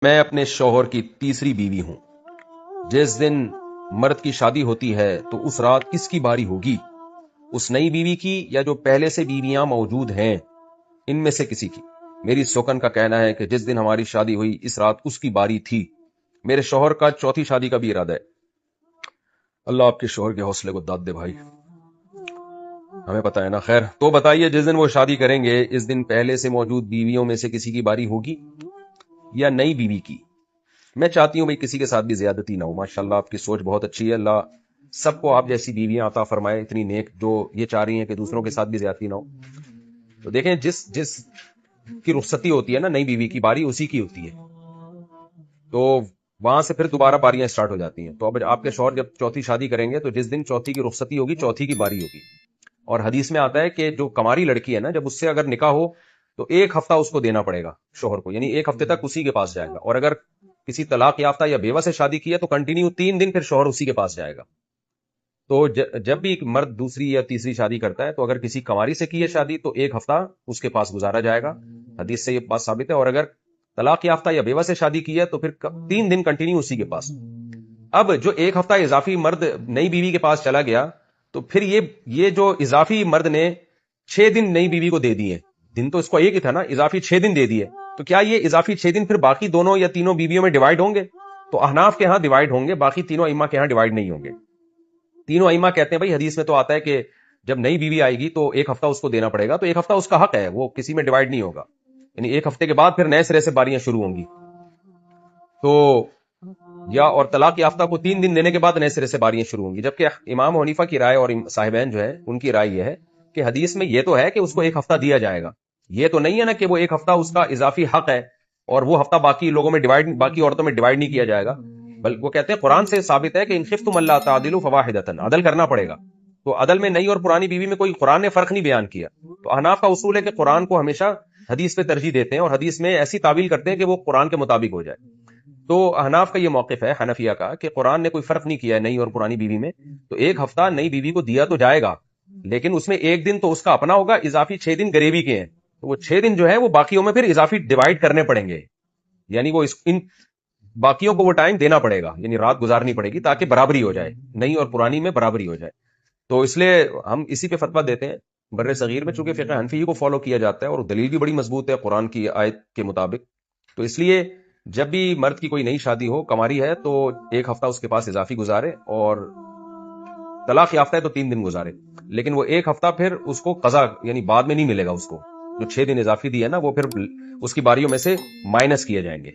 میں اپنے شوہر کی تیسری بیوی ہوں۔ جس دن مرد کی شادی ہوتی ہے تو اس رات کس کی باری ہوگی؟ اس نئی بیوی کی یا جو پہلے سے بیویاں موجود ہیں ان میں سے کسی کی؟ میری سوکن کا کہنا ہے کہ جس دن ہماری شادی ہوئی اس رات اس کی باری تھی۔ میرے شوہر کا چوتھی شادی کا بھی ارادہ ہے۔ اللہ آپ کے شوہر کے حوصلے کو داد دے بھائی، ہمیں پتہ ہے نا۔ خیر تو بتائیے، جس دن وہ شادی کریں گے اس دن پہلے سے موجود بیویوں میں سے کسی کی باری ہوگی یا نئی بیوی کی؟ میں چاہتی ہوں بھائی کسی کے ساتھ بھی زیادتی نہ ہو۔ ماشاءاللہ آپ کی سوچ بہت اچھی ہے، اللہ سب کو آپ جیسی بیویاں عطا فرمائے، اتنی نیک جو یہ چاہ رہی ہیں کہ دوسروں کے ساتھ بھی زیادتی نہ ہو۔ تو دیکھیں، جس کی رخصتی ہوتی ہے نا نئی بیوی کی، باری اسی کی ہوتی ہے، تو وہاں سے پھر دوبارہ باریاں سٹارٹ ہو جاتی ہیں۔ تو اب آپ کے شوہر جب چوتھی شادی کریں گے تو جس دن چوتھی کی رخصتی ہوگی چوتھی کی باری ہوگی۔ اور حدیث میں آتا ہے کہ جو کماری لڑکی ہے نا، جب اس سے اگر نکاح ہو تو 1 ہفتہ اس کو دینا پڑے گا شوہر کو، یعنی 1 ہفتے تک اسی کے پاس جائے گا۔ اور اگر کسی طلاق یافتہ یا بیوہ سے شادی کی ہے تو کنٹینیو 3 دن پھر شوہر اسی کے پاس جائے گا۔ تو جب بھی ایک مرد دوسری یا تیسری شادی کرتا ہے تو اگر کسی کماری سے کی ہے شادی تو 1 ہفتہ اس کے پاس گزارا جائے گا، حدیث سے یہ بات ثابت ہے۔ اور اگر طلاق یافتہ یا بیوہ سے شادی کی ہے تو پھر 3 دن کنٹینیو اسی کے پاس۔ اب جو 1 ہفتہ اضافی مرد نئی بیوی کے پاس چلا گیا تو پھر یہ جو اضافی مرد نے 6 دن نئی بیوی کو دے دیے، دن تو اس کو ایک ہی تھا نا، اضافی 6 دن دے دیے، تو کیا یہ اضافی 6 دن پھر باقی دونوں یا تینوں بیویوں میں ڈیوائیڈ ہوں گے؟ تو احناف کے ہاں ڈیوائیڈ ہوں گے، باقی تینوں ائمہ کے ہاں ڈیوائیڈ نہیں ہوں گے۔ تینوں ائمہ کہتے ہیں بھائی حدیث میں تو آتا ہے کہ جب نئی بیوی آئے گی تو 1 ہفتہ اس کو دینا پڑے گا، تو 1 ہفتہ اس کا حق ہے، وہ کسی میں ڈیوائیڈ نہیں ہوگا، یعنی 1 ہفتے کے بعد پھر نئے سرے سے باریاں شروع ہوں گی۔ تو یا اور طلاق یافتہ کو 3 دن دینے کے بعد نئے سرے سے باریاں شروع ہوں گی۔ جبکہ امام حنیفہ کی رائے اور صاحبین جو ہے ان کی رائے یہ ہے کہ حدیث میں یہ تو ہے کہ اس کو 1 ہفتہ دیا جائے گا، یہ تو نہیں ہے نا کہ وہ 1 ہفتہ اس کا اضافی حق ہے اور وہ ہفتہ باقی لوگوں میں ڈیوائیڈ، باقی عورتوں میں ڈیوائیڈ نہیں کیا جائے گا، بلکہ وہ کہتے ہیں قرآن سے ثابت ہے کہ ان خفتم الا تعدلوا فواحدۃ، عدل کرنا پڑے گا۔ تو عدل میں نئی اور پرانی بیوی میں کوئی قرآن نے فرق نہیں بیان کیا۔ تو احناف کا اصول ہے کہ قرآن کو ہمیشہ حدیث پہ ترجیح دیتے ہیں اور حدیث میں ایسی تعویل کرتے ہیں کہ وہ قرآن کے مطابق ہو جائے۔ تو احناف کا یہ موقف ہے، حنفیہ کا، کہ قرآن نے کوئی فرق نہیں کیا ہے نئی اور پرانی بیوی میں، تو 1 ہفتہ نئی بیوی کو دیا تو جائے گا، لیکن اس میں 1 دن تو اس کا اپنا ہوگا، اضافی 6 دن گریوی کے ہیں، تو وہ 6 دن جو ہے وہ باقیوں میں پھر اضافی ڈیوائیڈ کرنے پڑیں گے، یعنی وہ ان باقیوں کو وہ ٹائم دینا پڑے گا، یعنی رات گزارنی پڑے گی تاکہ برابری ہو جائے، نئی اور پرانی میں برابری ہو جائے۔ تو اس لیے ہم اسی پہ فتویٰ دیتے ہیں بر صغیر میں، چونکہ فقہ حنفی کو فالو کیا جاتا ہے اور دلیل بھی بڑی مضبوط ہے قرآن کی آیت کے مطابق۔ تو اس لیے جب بھی مرد کی کوئی نئی شادی ہو، کماری ہے، تو 1 ہفتہ اس کے پاس اضافی گزارے، اور طلاق یافتہ ہے تو 3 دن گزارے، لیکن وہ 1 ہفتہ پھر اس کو قضا یعنی بعد میں نہیں ملے گا، اس کو جو 6 دن اضافی دی ہے نا وہ پھر اس کی باریوں میں سے مائنس کیے جائیں گے۔